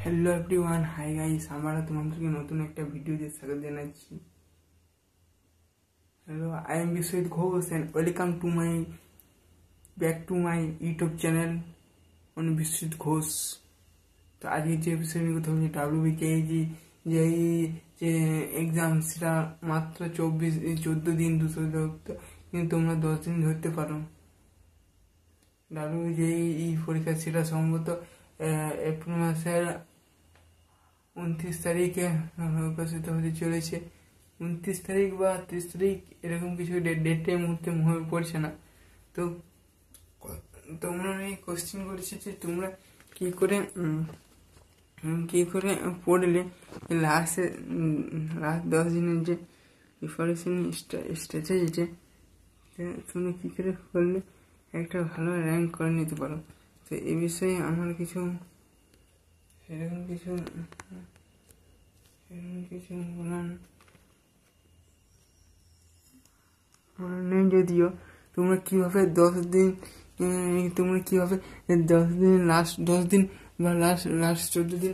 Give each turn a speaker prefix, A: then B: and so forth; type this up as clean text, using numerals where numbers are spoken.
A: Hello everyone, hi guys, আমরা তোমাদেরকে নতুন একটা ভিডিওতে স্বাগত জানাচ্ছি। Hello, I am Biswajit Ghosh and welcome to my back to my YouTube channel on Biswajit Ghosh. তো আজকে যে বিষয় নিয়ে কথা বলছি, WBKG যে এক্সাম, সেটা মাত্র 14 দিন 200 ধরতে, কিন্তু তোমরা 10 দিন ধরতে পারো। WBKG পরীক্ষা সেটা সম্ভবত এপ্রিল মাসের 29 তারিখে প্রকাশিত হতে চলেছে। 29 তারিখ বা 30 তারিখ, এরকম কিছু ডেটে মুহূর্তে মনে পড়ছে না। তো তোমরা আমি কোশ্চেন করেছি যে তোমরা কি করে পড়লে লাস্ট 10 দিনের যে প্রিপারেশন স্ট্র্যাটেজিতে তুমি কী করে করলে একটা ভালো র্যাঙ্ক করে নিতে পারো। তো এই বিষয়ে আমার কিছু সেরকম কিছু বলার নেই, যদিও তোমরা কীভাবে 10 দিন লাস্ট 10 দিন বা লাস্ট 14 দিন